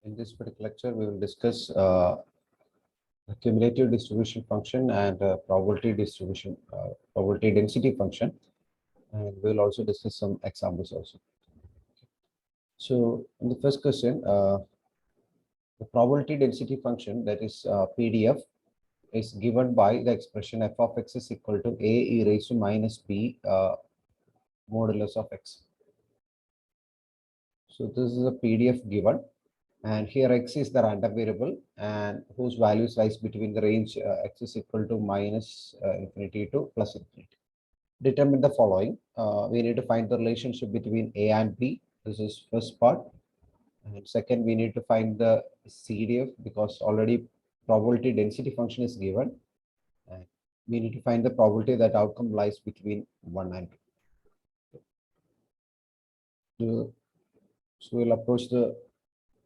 In this particular lecture, we will discuss the cumulative distribution function and probability density function, and we will also discuss some examples also. So, in the first question, the probability density function, that is PDF, is given by the expression f of x is equal to a e raised to minus b modulus of x. So, this is a PDF given. And here x is the random variable and whose values lies between the range x is equal to minus infinity to plus infinity. Determine the following. We need to find the relationship between a and b. This is first part. And second, we need to find the CDF because already probability density function is given. And we need to find the probability that outcome lies between 1 and 2. So we'll approach the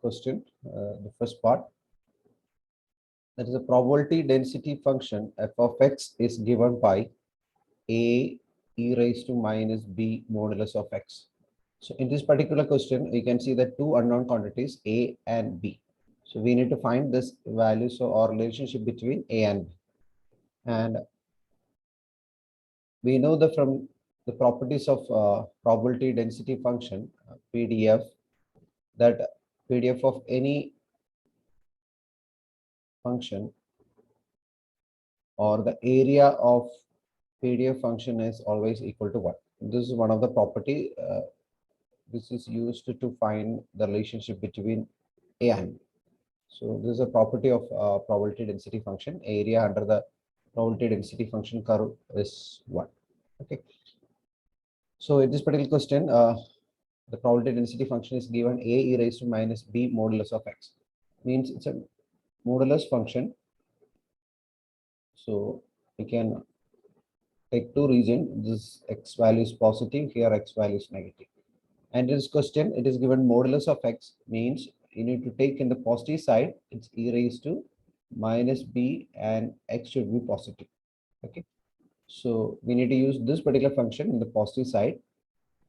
question, the first part. That is a probability density function f of x is given by a e raised to minus b modulus of x. So in this particular question, you can see that two unknown quantities a and b. So we need to find this values or relationship between a and b. And we know that from the properties of probability density function, PDF, that PDF of any function or the area of PDF function is always equal to 1. This is one of the property. This is used to find the relationship between A and B. So this is a property of probability density function. Area under the probability density function curve is 1. Okay. So in this particular question, the probability density function is given a e raised to minus b modulus of x. Means it's a modulus function. So we can take two regions. This x value is positive, here x value is negative. And in this question, it is given modulus of x, means you need to take in the positive side, it's e raised to minus b and x should be positive. Okay. So we need to use this particular function in the positive side.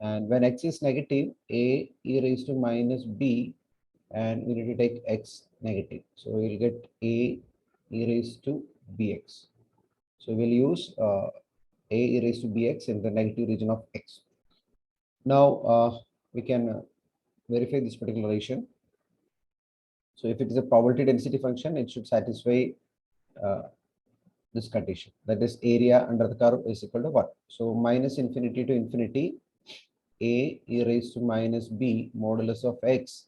And when x is negative, a e raised to minus b, and we need to take x negative. So we'll get a e raised to bx. So we'll use a e raised to bx in the negative region of x. Now we can verify this particular relation. So if it is a probability density function, it should satisfy this condition. That is, area under the curve is equal to 1. So minus infinity to infinity, a e raised to minus b modulus of x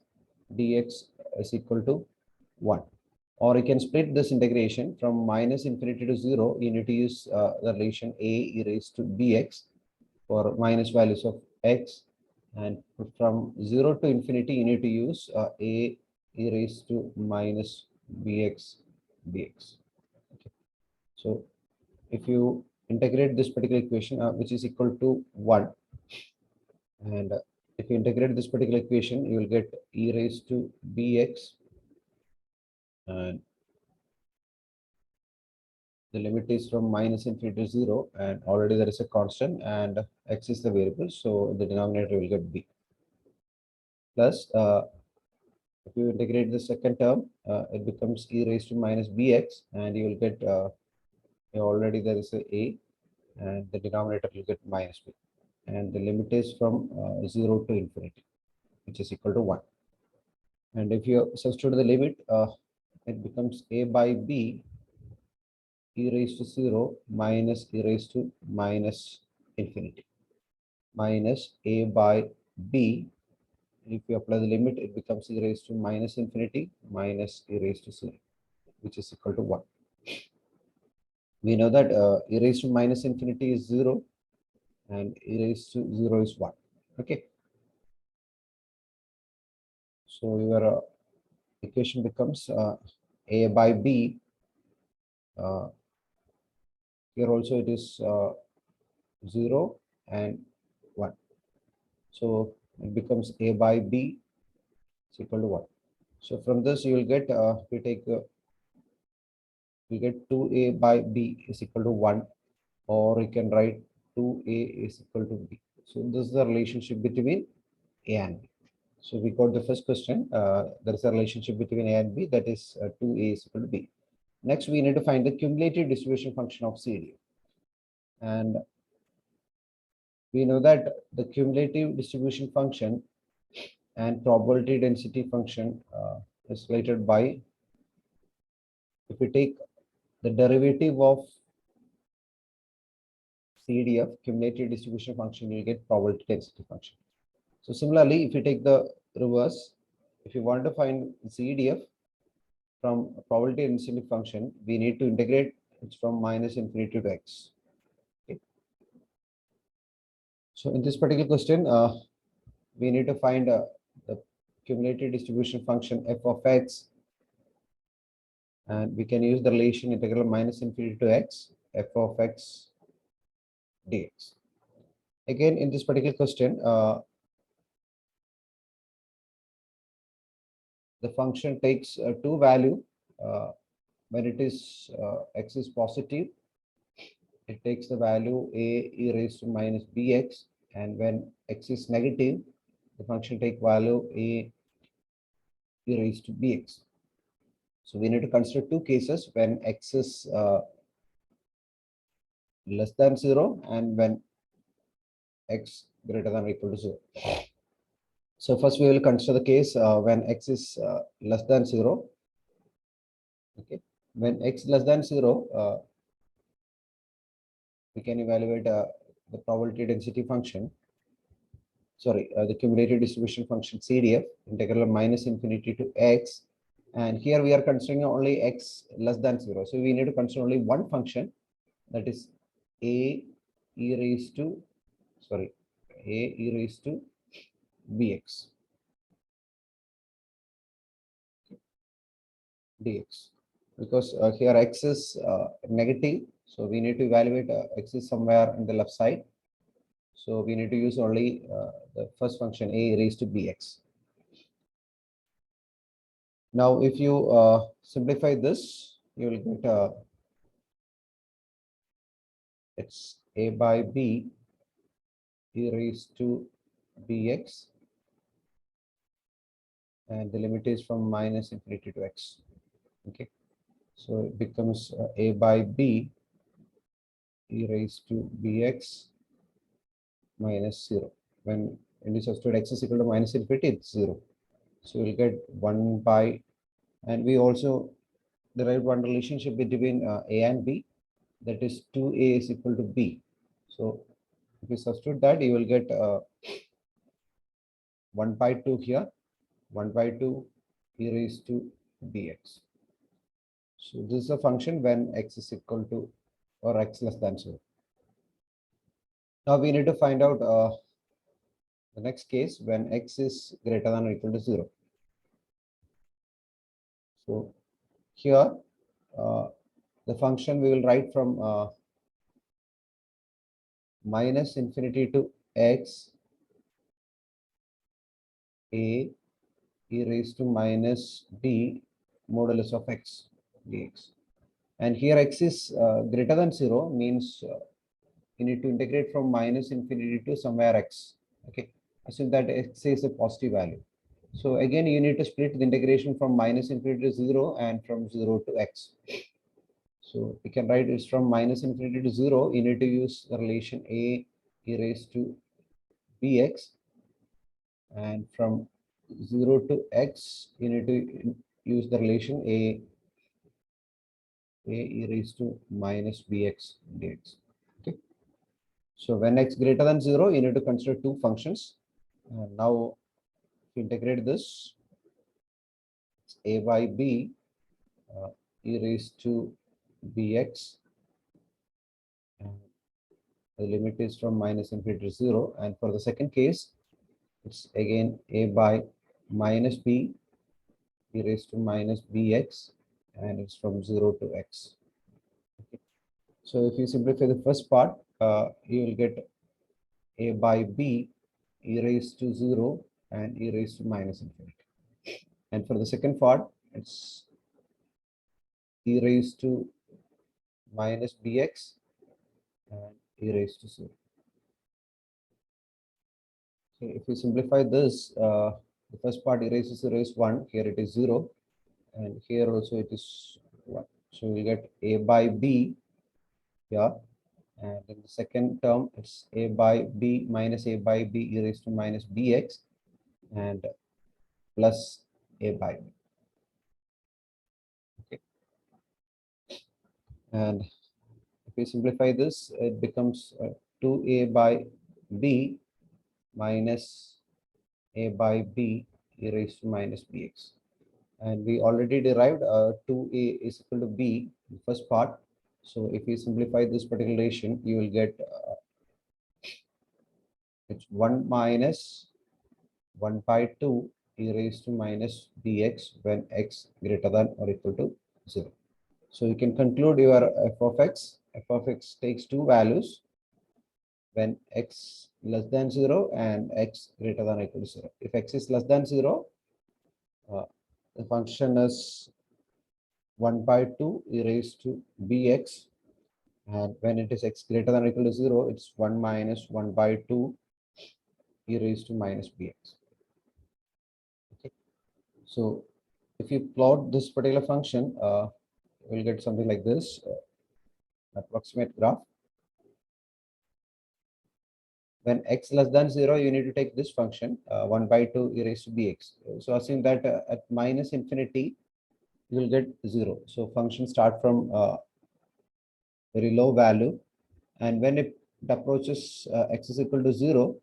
dx is equal to 1. Or you can split this integration from minus infinity to 0. You need to use the relation a e raised to bx for minus values of x, and from 0 to infinity you need to use a e raised to minus bx dx. Okay. So if you integrate this particular equation, which is equal to 1, and if you integrate this particular equation, you will get e raised to bx, and the limit is from minus infinity to 0, and already there is a constant and x is the variable, so the denominator will get b. Plus, if you integrate the second term, it becomes e raised to minus bx, and you will get already there is a, and the denominator will get minus b, and the limit is from 0 to infinity, which is equal to 1. And if you substitute the limit, it becomes a by b e raised to 0 minus e raised to minus infinity minus a by b. If you apply the limit, it becomes e raised to minus infinity minus e raised to 0, which is equal to 1. We know that e raised to minus infinity is 0 and e raised to 0 is 1. Okay. So your equation becomes a by b. Here also it is 0 and 1. So it becomes a by b is equal to 1. So from this you will get, we take, we get 2a by b is equal to 1, or you can write 2a is equal to b. So this is the relationship between a and b. So we got the first question. There is a relationship between A and B, that is 2A is equal to B. Next, we need to find the cumulative distribution function of CD. And we know that the cumulative distribution function and probability density function is related by, if we take the derivative of CDF, cumulative distribution function, you get probability density function. So similarly, if you take the reverse, if you want to find CDF from a probability density function, we need to integrate it from minus infinity to x. Okay. So in this particular question, we need to find the cumulative distribution function f of x, and we can use the relation integral minus infinity to x, f of x dx. Again, in this particular question, the function takes two value. When it is x is positive, it takes the value a e raised to minus bx, and when x is negative, the function take value a e raised to bx. So we need to consider two cases when x is less than 0 and when x greater than or equal to 0. So first we will consider the case when x is less than 0. Okay, when x less than 0, we can evaluate the probability density function. Sorry, the cumulative distribution function CDF, integral of minus infinity to x. And here we are considering only x less than 0. So we need to consider only one function, that is a e raised to, sorry, a e raised to bx dx. Because here x is negative, so we need to evaluate x is somewhere in the left side. So we need to use only the first function a raised to bx. Now, if you simplify this, you will get it's a by b e raised to bx, and the limit is from minus infinity to x. Okay, so it becomes a by b e raised to bx minus 0. When you substitute x is equal to minus infinity, it's 0. So we'll get 1 by, and we also derived one relationship between a and b, that is 2a is equal to b. So if you substitute that, you will get 1 by 2 here, 1 by 2 e raised to bx. So this is a function when x is equal to or x less than 0. Now we need to find out the next case when x is greater than or equal to 0. So here the function we will write from minus infinity to x a e raised to minus b modulus of x dx. And here x is greater than 0 means you need to integrate from minus infinity to somewhere x. Okay, assume that x is a positive value. So again, you need to split the integration from minus infinity to 0 and from 0 to x. So we can write it's from minus infinity to 0. You need to use the relation a e raised to bx, and from 0 to x, you need to use the relation a e raised to minus bx dx. Okay. So when x greater than 0, you need to consider two functions. Now, if you integrate this, it's a by b e raised to bx, and the limit is from minus infinity to 0. And for the second case, it's again a by minus b e raised to minus bx, and it's from 0 to x. Okay. So if you simplify the first part, you will get a by b e raised to 0 and e raised to minus infinity. And for the second part, it's e raised to minus bx and e raised to 0. So if you simplify this, The first part e raised to 0 is 1. Here it is 0. And here also it is 1. So we get a by b here. And in the second term, it's a by b minus a by b e raised to minus bx and plus a by b. Okay. And if we simplify this, it becomes 2a by b minus a by b e raised to minus bx. And we already derived 2a is equal to b, the first part. So if we simplify this particular relation, you will get it's 1 minus 1 by 2 e raised to minus bx when x greater than or equal to 0. So you can conclude your f of x. F of x takes two values when x less than 0 and x greater than or equal to 0. If x is less than 0, the function is 1 by 2 e raised to bx, and when it is x greater than or equal to 0, it's 1 minus 1 by 2 e raised to minus bx. Okay. So if you plot this particular function, we'll get something like this, approximate graph. When x less than 0, you need to take this function, 1 by 2 e raised to bx. So assume that at minus infinity, you will get 0. So function start from very low value, and when it approaches x is equal to 0,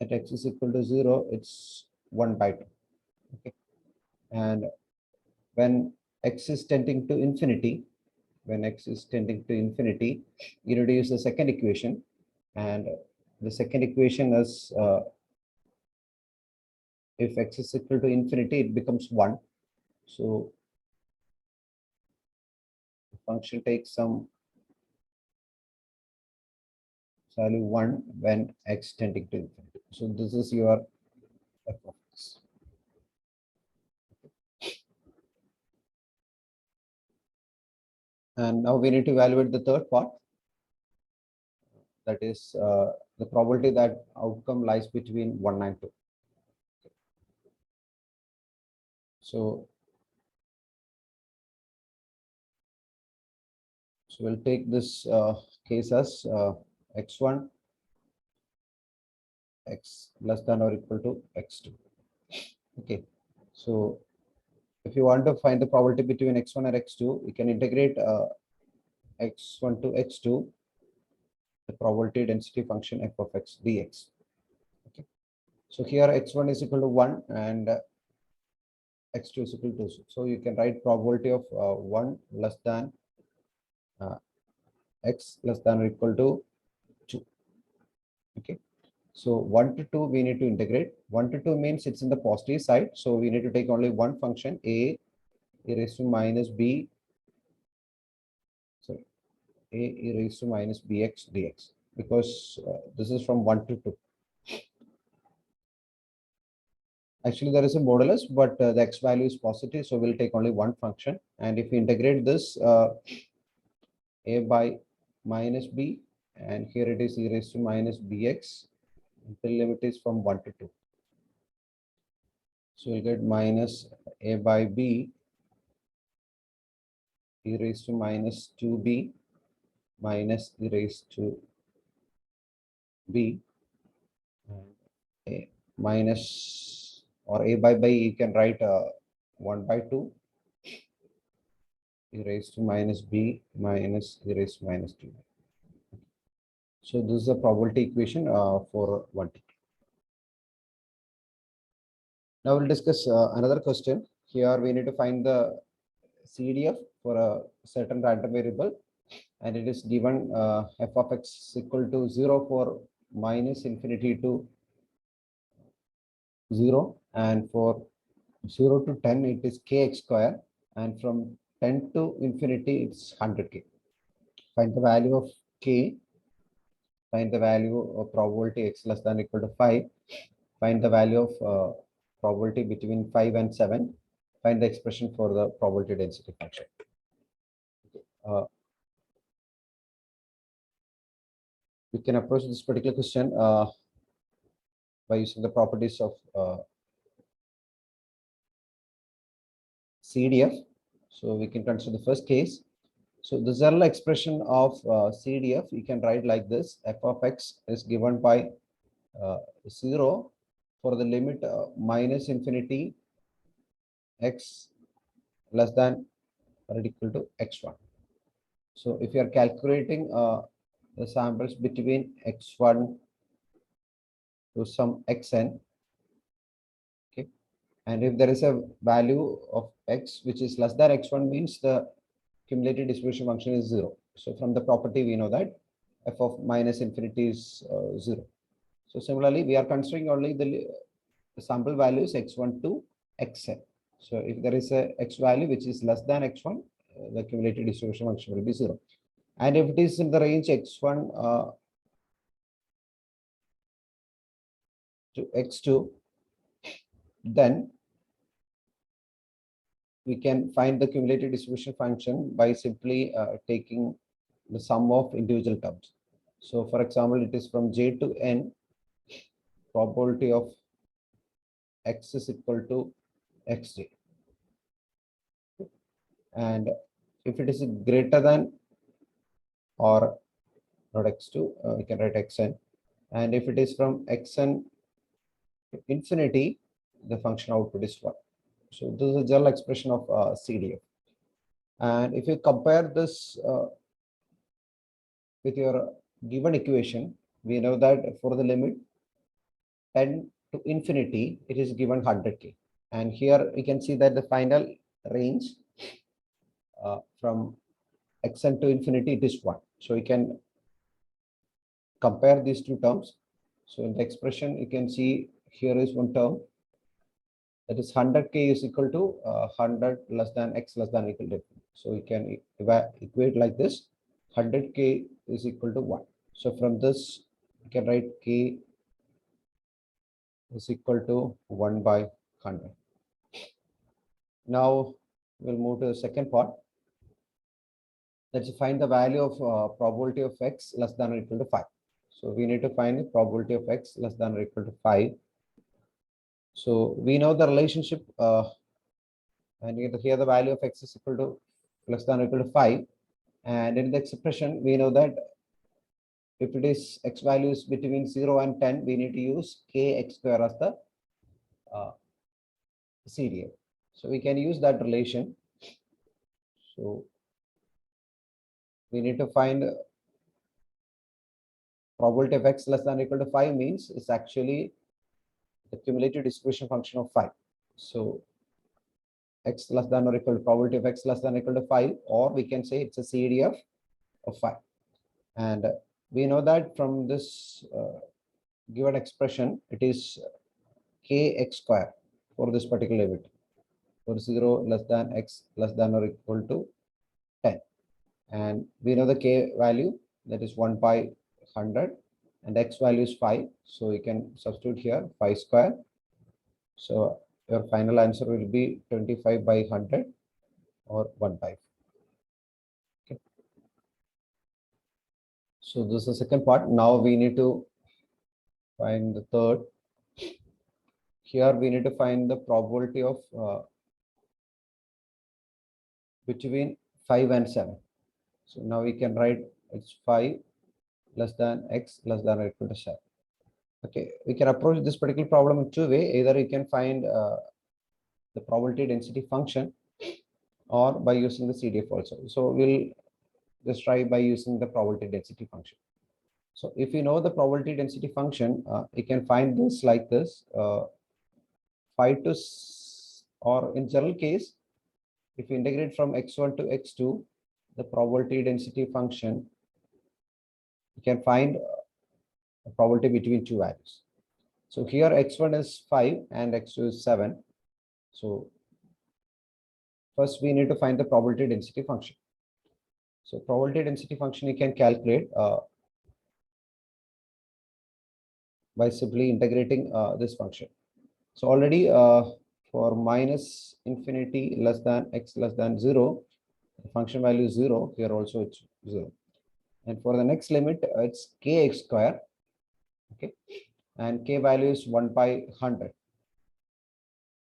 at x is equal to 0, it's 1 by 2. Okay. And when x is tending to infinity, you need to use the second equation. And the second equation is if x is equal to infinity, it becomes 1. So the function takes some value 1 when x tending to infinity. So this is your f of x. And now we need to evaluate the third part. That is the probability that outcome lies between 1 and 2. So we'll take this case as x1, x less than or equal to x2. Okay. So if you want to find the probability between x1 and x2, you can integrate x1 to x2, the probability density function f of x dx. Okay. So here x1 is equal to 1 and x2 is equal to 2. So you can write probability of 1 less than x less than or equal to 2. Okay. So 1 to 2 we need to integrate. 1 to 2 means it's in the positive side. So we need to take only one function, a e raised to minus b. Sorry, a e raised to minus bx dx, because this is from 1 to 2. Actually, there is a modulus, but the x value is positive, so we'll take only one function. And if we integrate this, a by minus b, and here it is e raised to minus bx, the limit is from 1 to 2. So we'll get minus a by b e raised to minus 2b minus e raised to b, and a minus, or a by you can write 1 by 2 e raised to minus b minus e raised to minus 2. So this is a probability equation for 1t. Now we'll discuss another question. Here we need to find the CDF for a certain random variable, and it is given f of x equal to 0 for minus infinity to 0, and for 0 to 10 it is kx square, and from 10 to infinity it's 100k. Find the value of k, find the value of probability x less than or equal to 5, find the value of probability between 5 and 7, find the expression for the probability density function. We can approach this particular question by using the properties of CDF. So we can consider the first case. So the Zerl expression of CDF, you can write like this: f of x is given by 0 for the limit minus infinity x less than or equal to x1. So if you are calculating the samples between x1 to some xn, okay, and if there is a value of x which is less than x1, means the cumulative distribution function is 0. So from the property we know that f of minus infinity is 0. So similarly, we are considering only the sample values x1 to xn. So if there is a x value which is less than x1, the cumulative distribution function will be 0. And if it is in the range x1 to x2, then we can find the cumulative distribution function by simply taking the sum of individual terms. So for example, it is from j to n, probability of x is equal to xj. And if it is greater than or not x2, we can write xn. And if it is from xn to infinity, the function output is 1. So this is a general expression of CDF. And if you compare this with your given equation, we know that for the limit 10 to infinity, it is given 100k. And here we can see that the final range from xn to infinity, it is 1. So you can compare these two terms. So in the expression, you can see here is one term, that is 100k is equal to 100 less than x less than equal to. So we can equate like this: 100k is equal to 1. So from this, we can write k is equal to 1 by 100. Now we'll move to the second part. Let's find the value of probability of x less than or equal to 5. So we need to find the probability of x less than or equal to 5. So we know the relationship, and here the value of x is equal to less than or equal to 5. And in the expression, we know that if it is x values between 0 and 10, we need to use kx square as the CDF. So we can use that relation. So we need to find probability of x less than or equal to 5 means it's actually the cumulative distribution function of 5. So x less than or equal to probability of x less than or equal to 5, or we can say it's a CDF of 5. And we know that from this given expression, it is kx square for this particular limit for 0 less than x less than or equal to 10. And we know the k value, that is 1 by 100, and x value is 5. So you can substitute here 5 square. So your final answer will be 25 by 100 or 1 by 5. Okay. So this is the second part. Now we need to find the third. Here we need to find the probability of between 5 and 7. So now we can write it's 5 less than x less than or equal to 7. Okay, we can approach this particular problem in two ways. Either you can find the probability density function, or by using the CDF also. So we'll just try by using the probability density function. So if you know the probability density function, you can find this like this: 5 to, or in general case, if you integrate from x1 to x2, the probability density function, you can find a probability between two values. So here x1 is 5 and x2 is 7. So first we need to find the probability density function. So probability density function you can calculate by simply integrating this function. So already for minus infinity less than x less than 0, the function value is 0. Here also it's 0. And for the next limit, it's kx square. Okay. and k value is 1 by 100.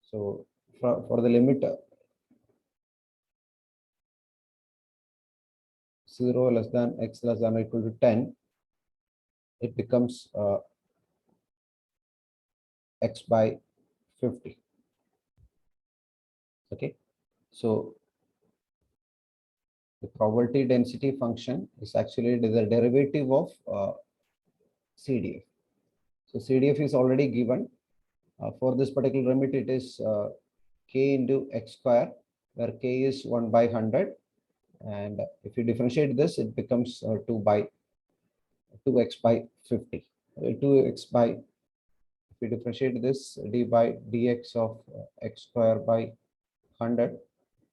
So for the limit 0 less than x less than or equal to 10, it becomes x by 50. Okay, so the probability density function is actually the derivative of CDF. So CDF is already given. For this particular limit, it is k into x square, where k is 1 by 100. And if you differentiate this, it becomes 2x by 50. 2x by, if you differentiate this, d by dx of x square by 100,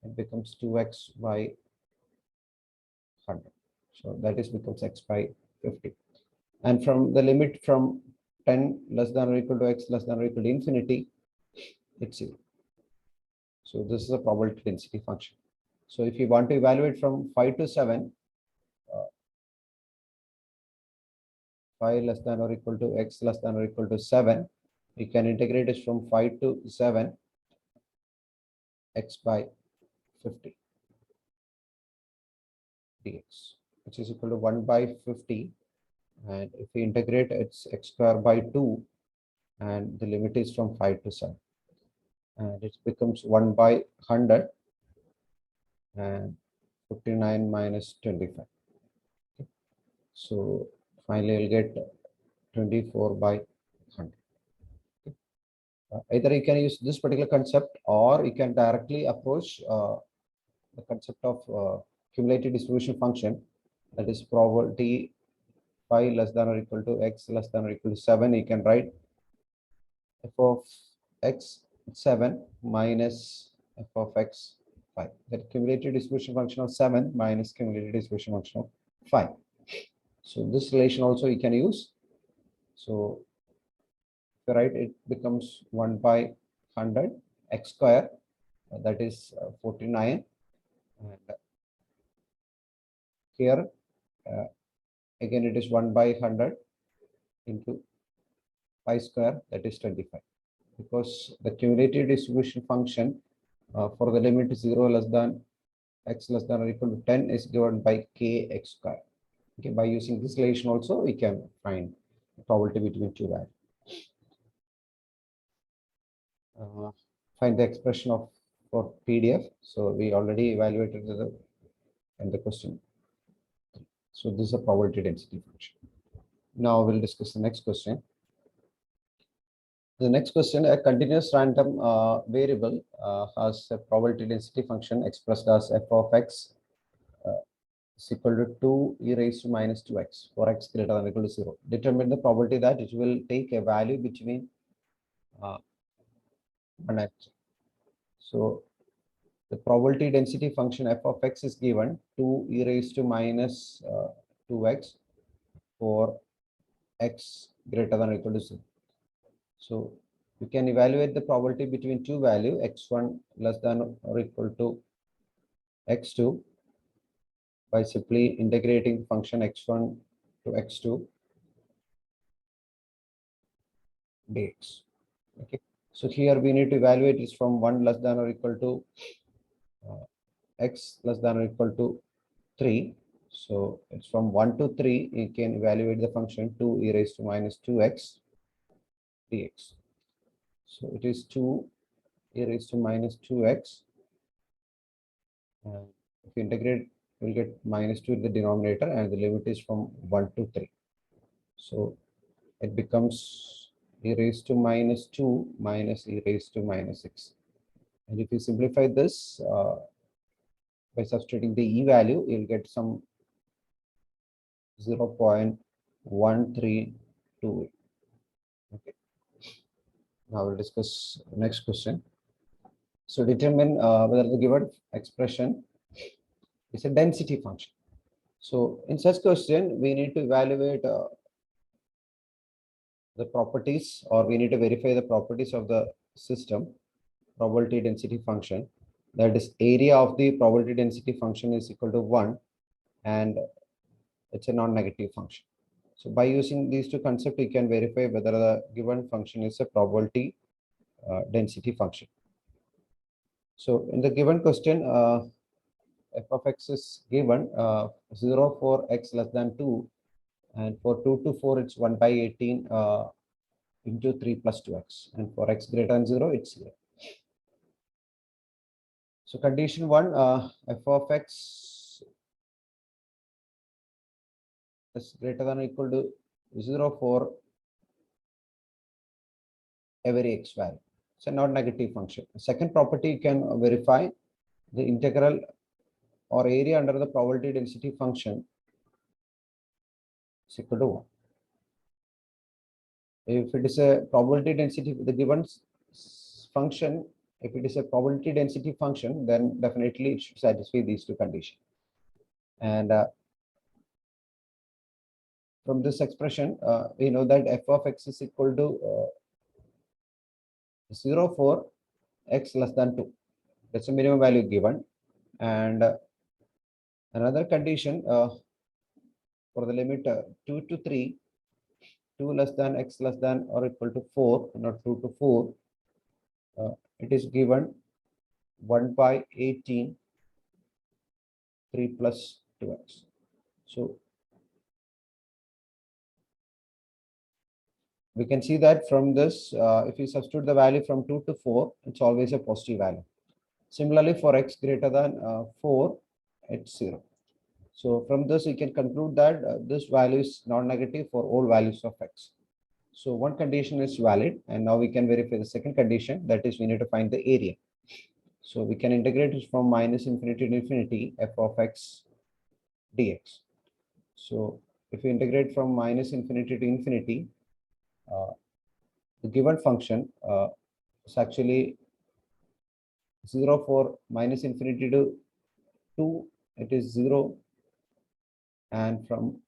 it becomes 2x by 100. So that is becomes x by 50. And from the limit from 10 less than or equal to x less than or equal to infinity, it's 0. So this is a probability density function. So if you want to evaluate from 5 to 7, 5 less than or equal to x less than or equal to 7, we can integrate it from 5 to 7, x by 50 dx, which is equal to 1 by 50. And if we integrate, it's x square by 2, and the limit is from 5 to 7. And it becomes 1 by 100 and 59 minus 25. Okay. So finally, I'll get 24 by 100. Okay. Either you can use this particular concept, or you can directly approach the concept of cumulative distribution function, that is probability 5 less than or equal to x less than or equal to 7. You can write f of x 7 minus f of x 5. That cumulative distribution function of 7 minus cumulative distribution function of 5. So this relation also you can use. So right, it becomes 1 by 100 x square, that is 49. And here again it is 1 by 100 into pi square, that is 25. Because the cumulative distribution function for the limit 0 less than x less than or equal to 10 is given by k x square. Okay, by using this relation also we can find the probability between two values. Find the expression of for PDF. So we already evaluated the question. So this is a probability density function. Now we'll discuss the next question. The next question: a continuous random variable has a probability density function expressed as f of x is equal to 2 e raised to minus 2x for x greater than or equal to 0. Determine the probability that it will take a value between 1 and. So the probability density function f of x is given 2 e raised to minus 2x for x greater than or equal to 0. So you can evaluate the probability between two values, x1 less than or equal to x2, by simply integrating the function x1 to x2 dx. Okay. So here we need to evaluate this from 1 less than or equal to x less than or equal to 3. So it's from 1 to 3, you can evaluate the function 2 e raised to minus 2x dx. So it is 2 e raised to minus 2x. And if you integrate, we'll get minus 2 in the denominator, and the limit is from 1 to 3. So it becomes e raised to minus 2 minus e raised to minus 6. And if you simplify this by substituting the e value, you'll get some 0.132. Okay. Now we'll discuss the next question. So determine whether the given expression is a density function. So in such question, we need to evaluate the properties, or we need to verify the properties of the system probability density function. That is, area of the probability density function is equal to 1, and it's a non-negative function. So by using these two concepts, we can verify whether the given function is a probability density function. So in the given question, f of x is given 0 for x less than 2, and for 2 to 4, it's 1 by 18 into 3 plus 2x, and for x greater than 0, it's 0. So condition 1, f of x is greater than or equal to 0 for every x value. It's a non-negative function. The second property, you can verify the integral or area under the probability density function is equal to 1. If it is a probability density, the given function, if it is a probability density function, then definitely it should satisfy these two conditions. And from this expression, we know that f of x is equal to 0 for x less than 2. That's the minimum value given. And another condition for the limit 2 to 3, 2 less than x less than or equal to 4, not 2 to 4, it is given 1 by 18, 3 plus 2x. So we can see that from this, if we substitute the value from 2 to 4, it's always a positive value. Similarly, for x greater than 4, it's 0. So from this, we can conclude that this value is non-negative for all values of x. So one condition is valid, and now we can verify the second condition, that is we need to find the area. So we can integrate it from minus infinity to infinity f of x dx. So if we integrate from minus infinity to infinity, the given function is actually 0 for minus infinity to 2, it is 0, and from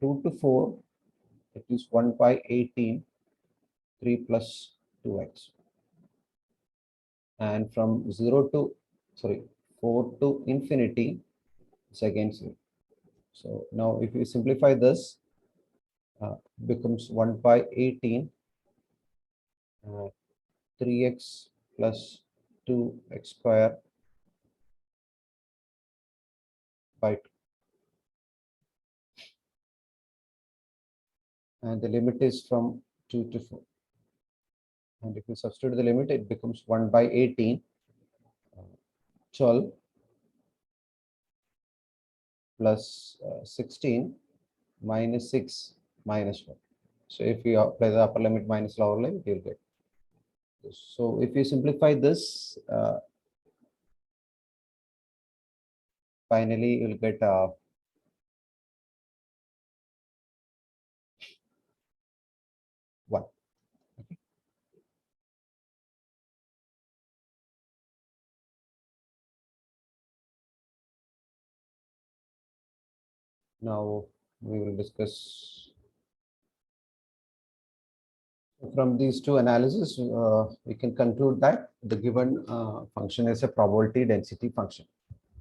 2 to 4, it is 1 by 18, 3 plus 2x. And from 4 to infinity, it's again 0. So now if we simplify this, becomes 1 by 18, 3x plus 2x square by 2. And the limit is from 2 to 4. And if you substitute the limit, it becomes 1 by 18, 12 plus 16 minus 6 minus 1. So if you apply the upper limit minus lower limit, you'll get this. So if you simplify this, finally you'll get 1. Okay. Now we will discuss from these two analyses. We can conclude that the given function is a probability density function,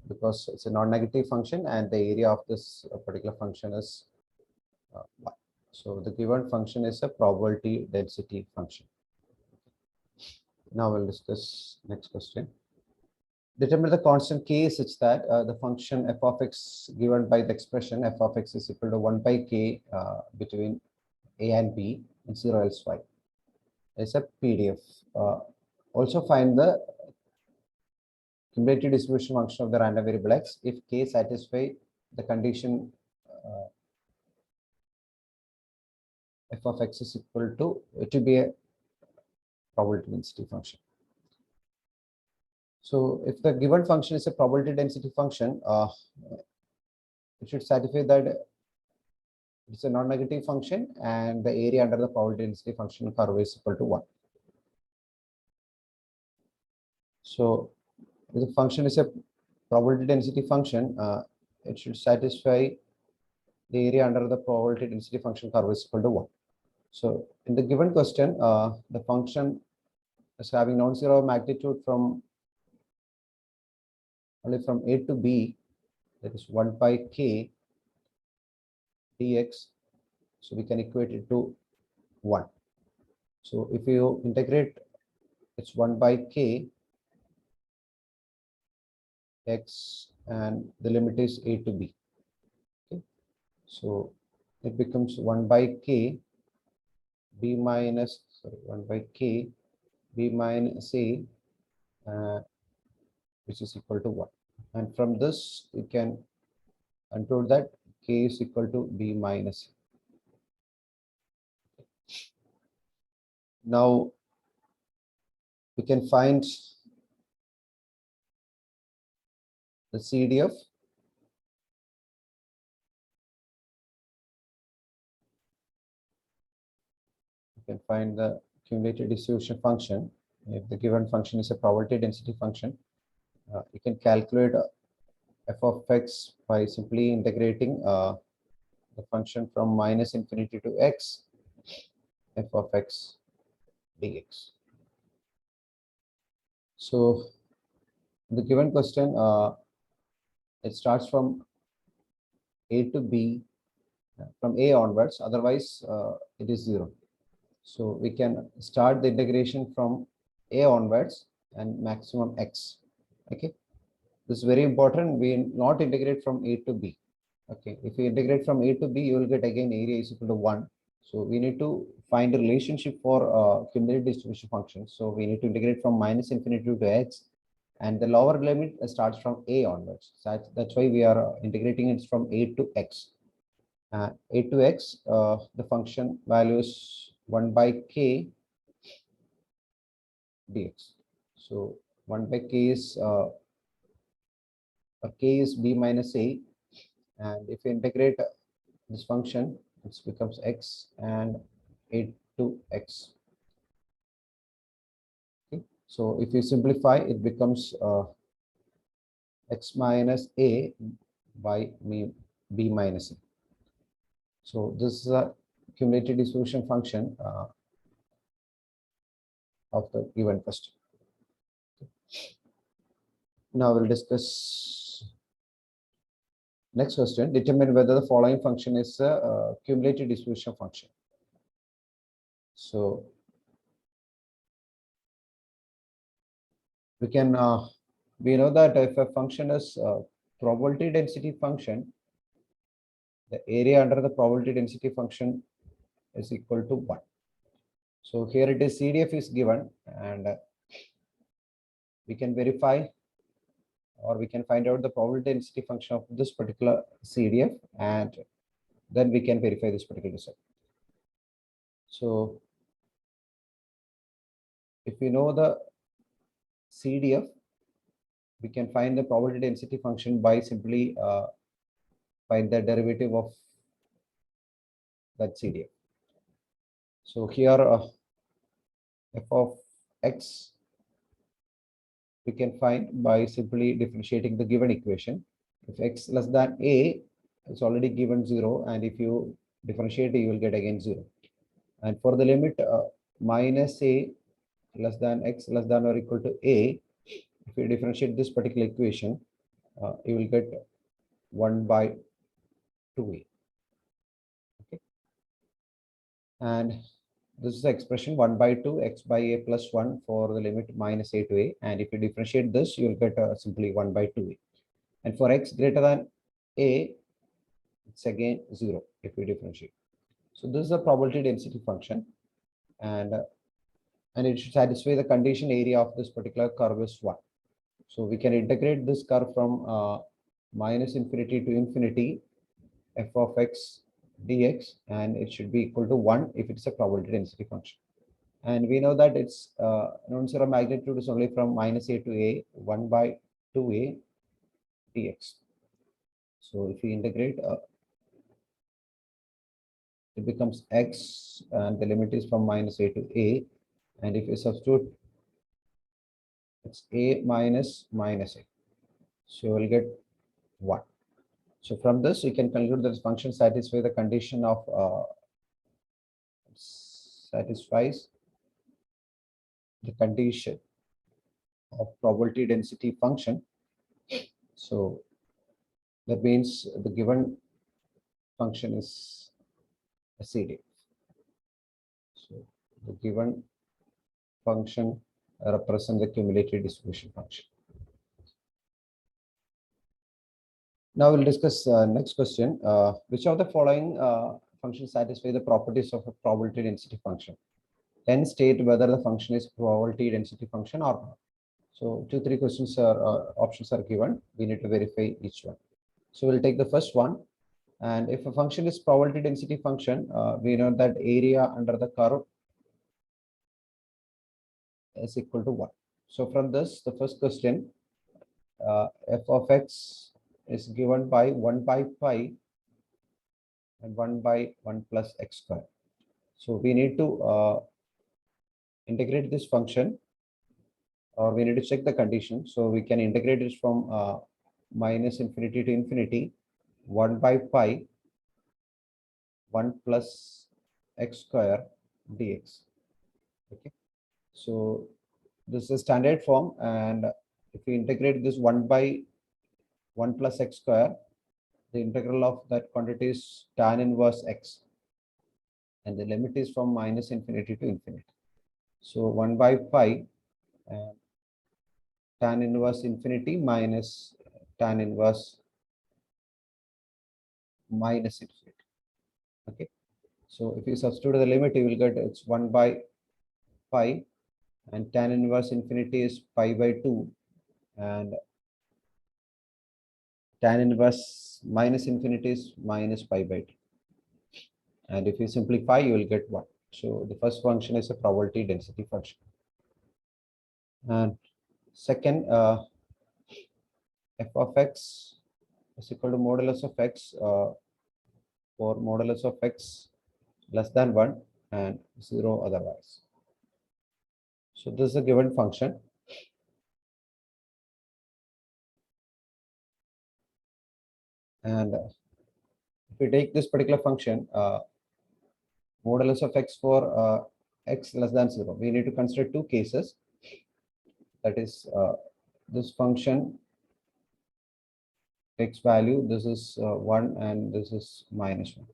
because it's a non-negative function and the area of this particular function is 1. So the given function is a probability density function. Now we'll discuss next question. Determine the constant k such that the function f of x given by the expression f of x is equal to 1 by k between a and b and 0 else y. It's a PDF. Also find the cumulative distribution function of the random variable x if k satisfy the condition f of x is equal to be a probability density function. So if the given function is a probability density function, it should satisfy that it's a non-negative function and the area under the probability density function curve is equal to 1. So if the function is a probability density function, it should satisfy the area under the probability density function curve is equal to 1. So in the given question, the function is having non-zero magnitude from only from a to b, that is 1 by k dx. So we can equate it to 1. So if you integrate, it's 1 by k x, and the limit is a to b. Okay. So it becomes 1 by k b minus, sorry, 1 by k b minus a, which is equal to 1. And from this, we can conclude that k is equal to b minus a. Now we can find the CDF. You can find the cumulative distribution function. If the given function is a probability density function, you can calculate f of x by simply integrating the function from minus infinity to x, f of x dx. So the given question, it starts from a to b, from a onwards, otherwise it is 0. So we can start the integration from a onwards and maximum x. Okay, this is very important. We not integrate from a to b. Okay, if you integrate from a to b, you will get again area is equal to 1. So we need to find a relationship for cumulative distribution function. So we need to integrate from minus infinity to x, and the lower limit starts from a onwards. So that's why we are integrating it from a to x. A to x, the function value is 1 by k dx. So 1 by k is b minus a, and if you integrate this function, it becomes x and a to x. Okay. So if you simplify, it becomes x minus a by b minus a. So this is a cumulative distribution function of the given question. Now we'll discuss next question. Determine whether the following function is a cumulative distribution function. So we can we know that if a function is a probability density function, the area under the probability density function is equal to 1. So here it is CDF is given, and we can verify, or we can find out the probability density function of this particular CDF, and then we can verify this particular result. So if we know the CDF, we can find the probability density function by simply find the derivative of that CDF. So here f of x we can find by simply differentiating the given equation. If x less than a, it's already given 0, and if you differentiate, you will get again 0. And for the limit minus a less than x less than or equal to a, if you differentiate this particular equation, you will get 1 by 2a. Okay, and this is the expression 1 by 2 x by a plus 1 for the limit minus a to a, and if you differentiate this, you will get simply 1 by 2a. And for x greater than a, it's again 0 if we differentiate. So this is a probability density function, and it should satisfy the condition area of this particular curve is 1. So we can integrate this curve from minus infinity to infinity, f of x dx, and it should be equal to 1 if it's a probability density function. And we know that its non-zero magnitude is only from minus a to a, 1 by 2a dx. So if we integrate, it becomes x, and the limit is from minus a to a, and if you substitute, it's a minus minus a, so we'll get 1. So from this, you can conclude that this function satisfies the condition of satisfies the condition of probability density function. So that means the given function is CDF. So the given function represents the cumulative distribution function. Now we'll discuss next question. Which of the following functions satisfy the properties of a probability density function? Then state whether the function is probability density function or not. So 2-3 questions are options are given. We need to verify each one. So we'll take the first one. And if a function is probability density function, we know that area under the curve is equal to 1. So from this, the first question, f of x is given by 1 by pi and 1 by 1 plus x square. So we need to integrate this function, or we need to check the condition. So we can integrate it from minus infinity to infinity, 1 by pi 1 plus x square dx. Okay, so this is a standard form, and if we integrate this 1 by 1 plus x square, the integral of that quantity is tan inverse x, and the limit is from minus infinity to infinity. So 1 by pi and tan inverse infinity minus tan inverse minus infinity. Okay, so if you substitute the limit, you will get it's 1 by pi, and tan inverse infinity is pi by 2, and tan inverse minus infinity is minus pi by 2. And if you simplify, you will get 1. So the first function is a probability density function. And second, f of x is equal to modulus of x for modulus of x less than 1 and 0 otherwise. So this is a given function. And if we take this particular function, modulus of x for x less than 0, we need to consider two cases. That is, this function takes value, this is 1 and this is minus 1.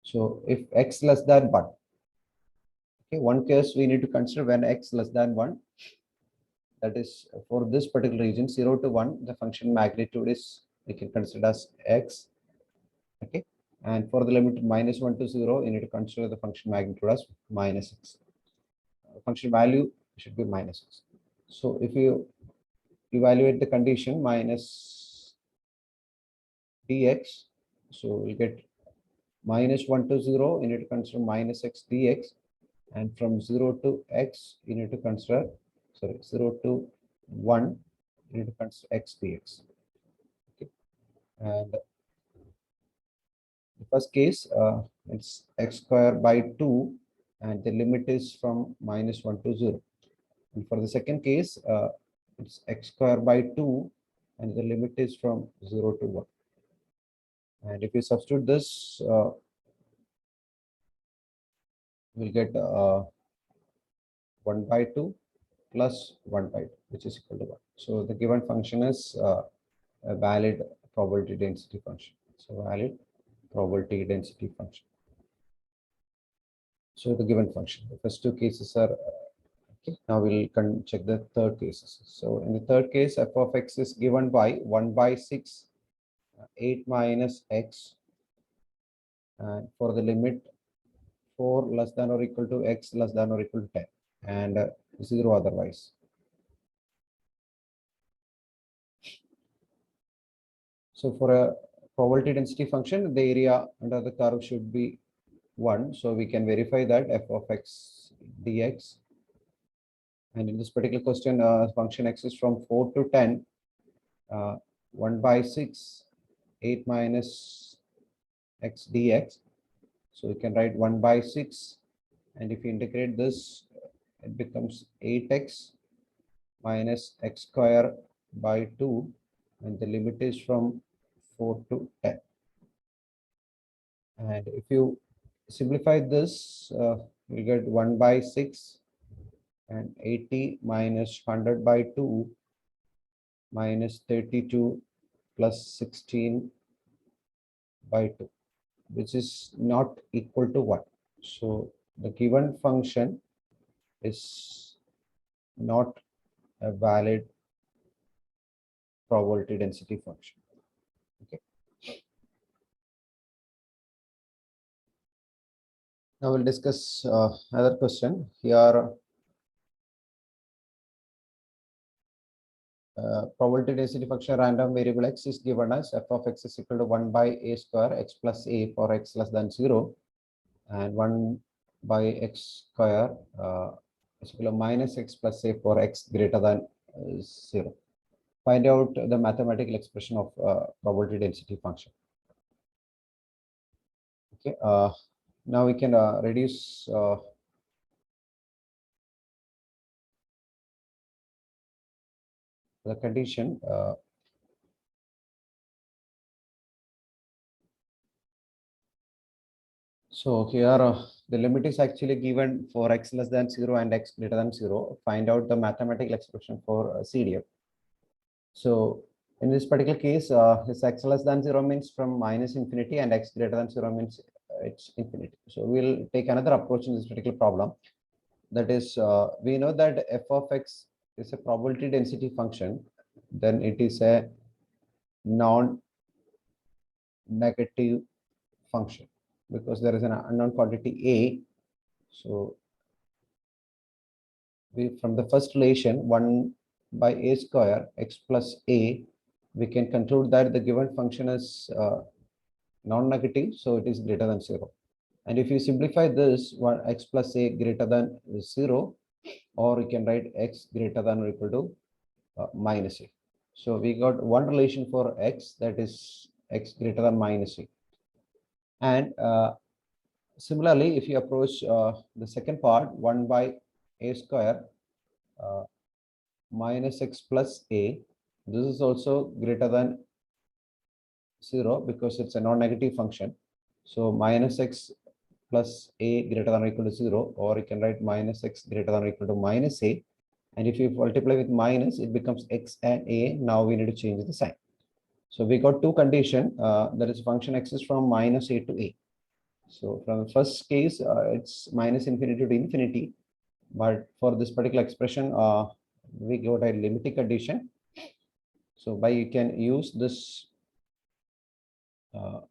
So if x less than 1, okay, one case we need to consider when x less than 1, that is for this particular region 0 to 1, the function magnitude is, we can consider as x. Okay, and for the limit minus 1 to 0, you need to consider the function magnitude as minus x. Function value should be minus x. So if you evaluate the condition minus dx, so we'll get minus 1 to 0, you need to consider minus x dx, and from 0 to x, you need to consider, sorry, 0 to 1, you need to consider x dx. Okay, and the first case, it's x square by 2, and the limit is from minus 1 to 0. And for the second case, it's x square by 2, and the limit is from 0 to 1. And if you substitute this, we'll get 1 by 2 plus 1 by 2, which is equal to 1. So the given function is a valid probability density function. So valid probability density function. So the given function, the first two cases are okay. Now we'll check the third cases. So in the third case, f of x is given by 1 by 6, 8 minus x, and for the limit 4 less than or equal to x less than or equal to 10, and 0 otherwise. So for a probability density function, the area under the curve should be 1. So we can verify that f of x dx. And in this particular question, function x is from 4 to 10, 1 by 6, 8 minus x dx. So we can write 1 by 6, and if you integrate this, it becomes 8x minus x square by 2, and the limit is from 4 to 10. And if you simplify this, you get 1 by 6 and 80 minus 100 by 2 minus 32 plus 16 by 2. which is not equal to 1. So the given function is not a valid probability density function. Okay. Now we'll discuss another question here. Probability density function random variable x is given as f of x is equal to 1 by a square x plus a for x less than 0, and 1 by x square is equal to minus x plus a for x greater than 0. Find out the mathematical expression of probability density function. Okay. Now we can reduce the condition. So here the limit is actually given for x less than 0 and x greater than 0. Find out the mathematical expression for CDF. So in this particular case, this x less than 0 means from minus infinity and x greater than 0 means it's infinity. So we'll take another approach in this particular problem. That is, we know that f of x is a probability density function. Then it is a non-negative function because there is an unknown quantity a. So we, from the first relation 1 by a square x plus a, we can conclude that the given function is non-negative, so it is greater than 0. And if you simplify this, 1 x plus a greater than 0, or you can write x greater than or equal to minus a. So we got one relation for x, that is x greater than minus a. And similarly, if you approach the second part, 1 by a square minus x plus a, this is also greater than 0 because it's a non-negative function. So minus x plus a greater than or equal to 0, or you can write minus x greater than or equal to minus a. And if you multiply with minus, it becomes x and a. Now we need to change the sign. So we got two conditions, that is function x is from minus a to a. So from the first case, it's minus infinity to infinity. But for this particular expression, we got a limiting condition. So by you can use this,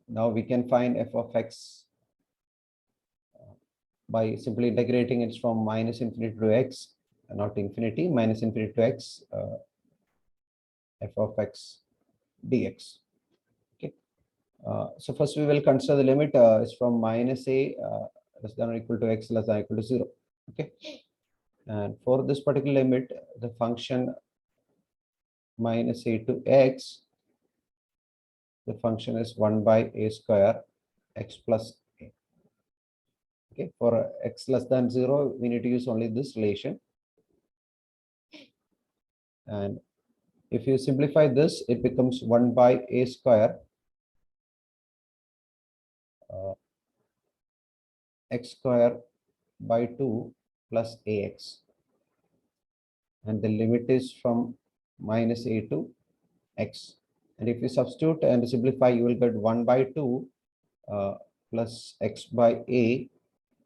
now we can find f of x by simply integrating it from minus infinity to x, not infinity, minus infinity to x, f of x dx. Okay. So first we will consider the limit is from minus a less than or equal to x less than or equal to 0. Okay. And for this particular limit, the function minus a to x, the function is 1 by a square x plus a. Okay. For x less than 0, we need to use only this relation. And if you simplify this, it becomes 1 by a square x square by 2 plus ax. And the limit is from minus a to x. And if you substitute and simplify, you will get 1 by 2 plus x by a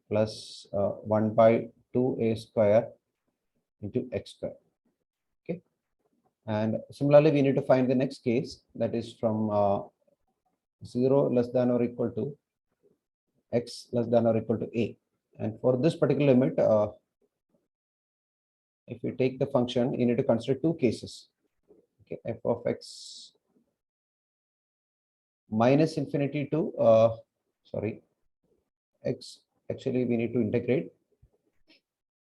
plus 1 by 2a square into x square. Okay. And similarly, we need to find the next case, that is from 0 less than or equal to x less than or equal to a. And for this particular limit, if you take the function, you need to consider two cases. Okay, f of x minus infinity to x, actually we need to integrate,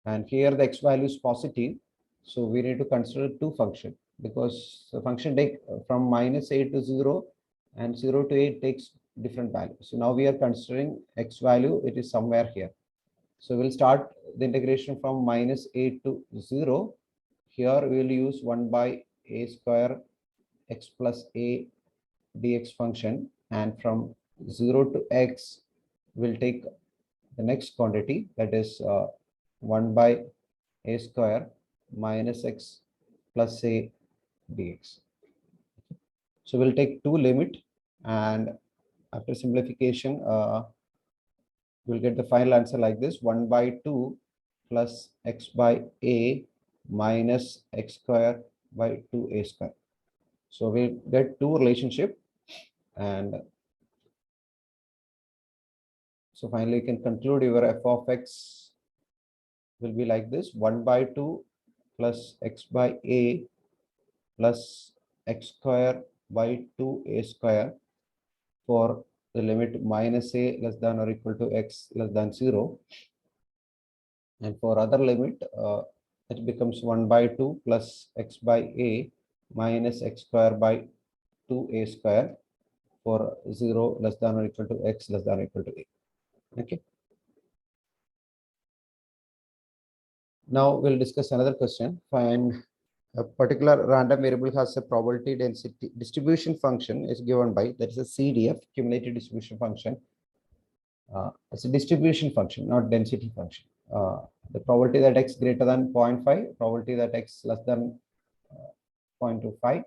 and here the x value is positive, so we need to consider two function, because the function take from minus a to 0 and 0 to 8 takes different values. So now we are considering x value, it is somewhere here. So we'll start the integration from minus a to 0. Here we will use 1 by a square x plus a dx function, and from 0 to x we'll take the next quantity, that is 1 by a square minus x plus a dx. So we'll take two limit, and After simplification, we'll get the final answer like this: 1 by 2 plus x by a minus x square by 2a square. So we get two relationship, and so finally you can conclude your f of x will be like this: 1 by 2 plus x by a plus x square by 2a square for the limit minus a less than or equal to x less than 0. And for other limit, it becomes 1 by 2 plus x by a minus x square by 2a square for 0 less than or equal to x less than or equal to a. Okay. Now we'll discuss another question. Find a particular random variable has a probability density distribution function is given by, that is a CDF, cumulative distribution function. It's a distribution function, not density function. The probability that x greater than 0.5, probability that x less than 0.25,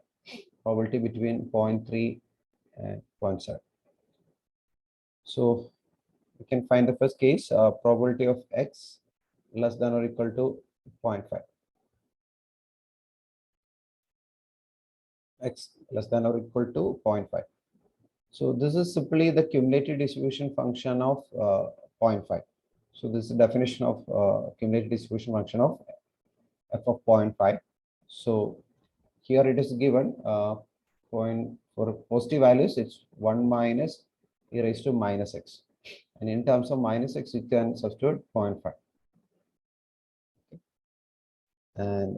probability between 0.3 and 0.7. So we can find the first case, probability of x less than or equal to 0.5. X less than or equal to 0.5. So this is simply the cumulative distribution function of 0.5. So this is the definition of cumulative distribution function of f of 0.5. So here it is given point for positive values, it's 1 minus e raised to minus x. And in terms of minus x, you can substitute 0.5. And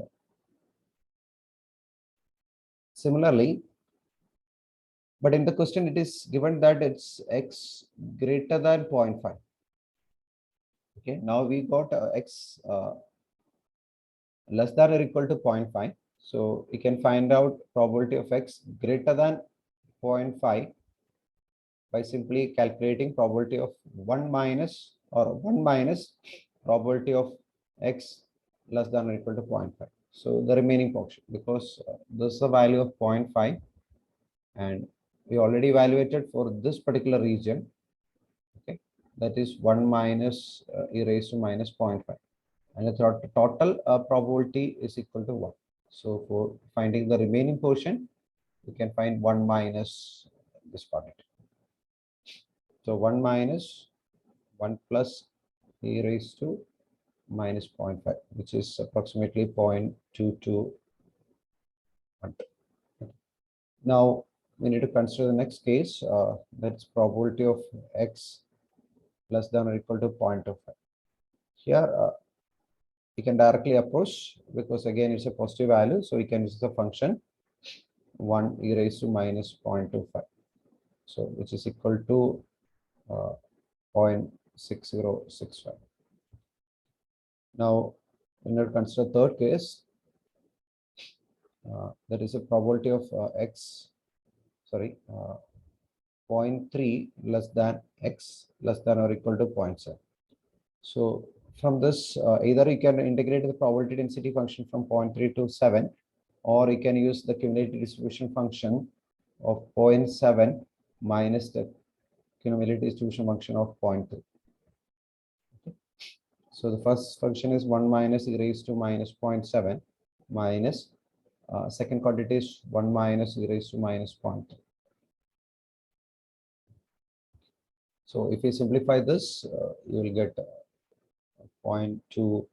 similarly, but in the question, it is given that it's x greater than 0.5. Okay, now we got x less than or equal to 0.5. So we can find out probability of x greater than 0.5 by simply calculating probability of 1 minus probability of x less than or equal to 0.5. So the remaining portion, because this is a value of 0.5 and we already evaluated for this particular region. Okay, that is 1 minus e raised to minus 0.5. And the total probability is equal to 1. So for finding the remaining portion, we can find 1 minus this part. So 1 minus 1 plus e raised to minus 0.5, which is approximately 0.22. Now we need to consider the next case, that's probability of x less than or equal to 0.25. Here we can directly approach, because again it's a positive value, so we can use the function 1 e raised to minus 0.25, so which is equal to 0.6065. Now we need to consider third case, that is a probability of x, sorry, 0.3 less than x less than or equal to 0.7. So from this, either you can integrate the probability density function from 0.3 to 7, or you can use the cumulative distribution function of 0.7 minus the cumulative distribution function of 0.3. Okay. So the first function is 1 minus e raised to minus 0.7 minus second quantity is 1 minus e raised to minus 0.3. So if you simplify this, you will get 0.244.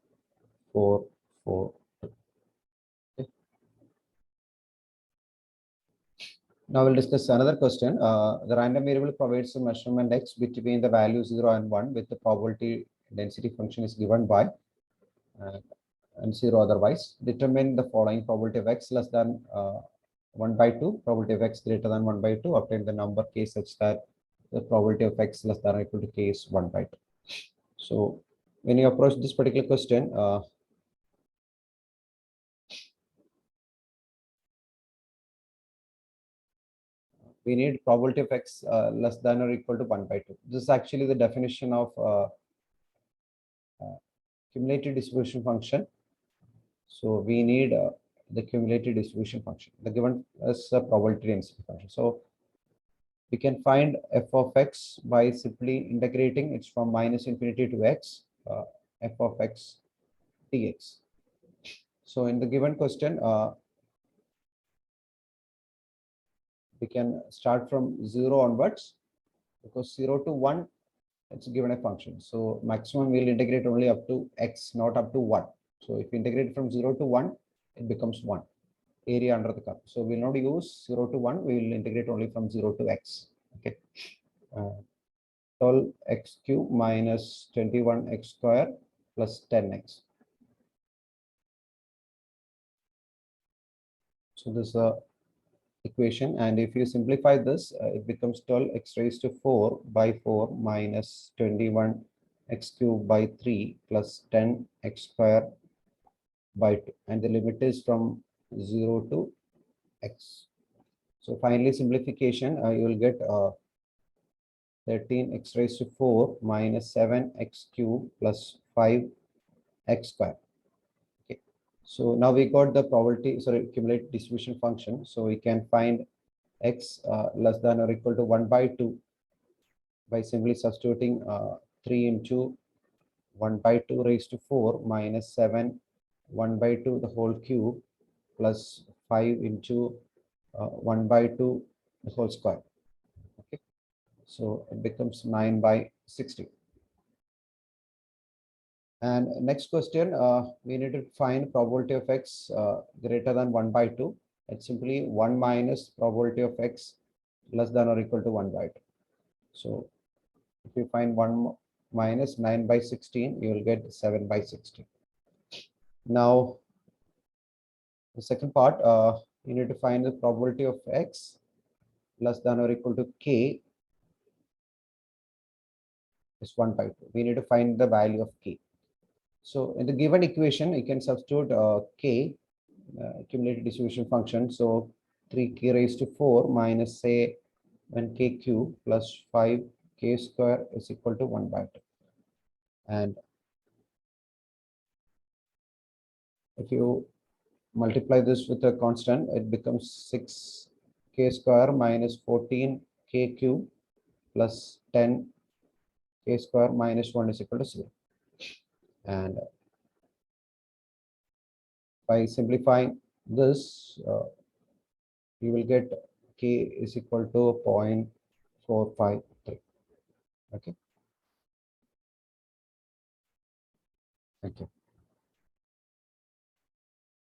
Okay. Now we'll discuss another question. The random variable provides a measurement x between the value 0 and 1 with the probability density function is given by and 0 otherwise. Determine the following: probability of x less than 1 by 2, probability of x greater than 1 by 2, obtain the number k such that the probability of x less than or equal to k is 1 by 2. So when you approach this particular question, we need probability of x less than or equal to 1 by 2. This is actually the definition of cumulative distribution function. So we need the cumulative distribution function. The given is a probability density function. So We can find f of x by simply integrating it from minus infinity to x, f of x dx. So in the given question, we can start from 0 onwards, because 0 to 1, it's given a function. So maximum we'll integrate only up to x, not up to 1. So if we integrate from 0 to 1, it becomes 1 area under the curve. So we'll not use 0 to 1, we will integrate only from 0 to x. Okay. 12x cube minus 21x square plus 10x. So this is a equation, and if you simplify this, it becomes 12x raised to 4 by 4 minus 21x cube by 3 plus 10x square by 2, and the limit is from 0 to x. So finally simplification, you will get 13x raised to 4 minus 7x cube plus 5x square. Okay. So now we got the cumulative distribution function. So we can find x less than or equal to 1 by 2 by simply substituting 3 into 1 by 2 raised to 4 minus 7 1 by 2 the whole cube plus 5 into 1 by 2 the whole square. Okay. So it becomes 9 by 60. And next question, we need to find probability of x greater than 1 by 2. It's simply 1 minus probability of x less than or equal to 1 by 2. So if you find 1 minus 9 by 16, you will get 7 by 16. Now, the second part, you need to find the probability of x less than or equal to k is 1 by 2. We need to find the value of k. So in the given equation, you can substitute k, cumulative distribution function. So 3k raised to 4 minus say 1k cube plus 5k square is equal to 1 by 2. And if you multiply this with a constant, it becomes 6k square minus 14k cube plus 10k square minus 1 is equal to 0. And by simplifying this, you will get k is equal to 0.453. Okay. Thank you.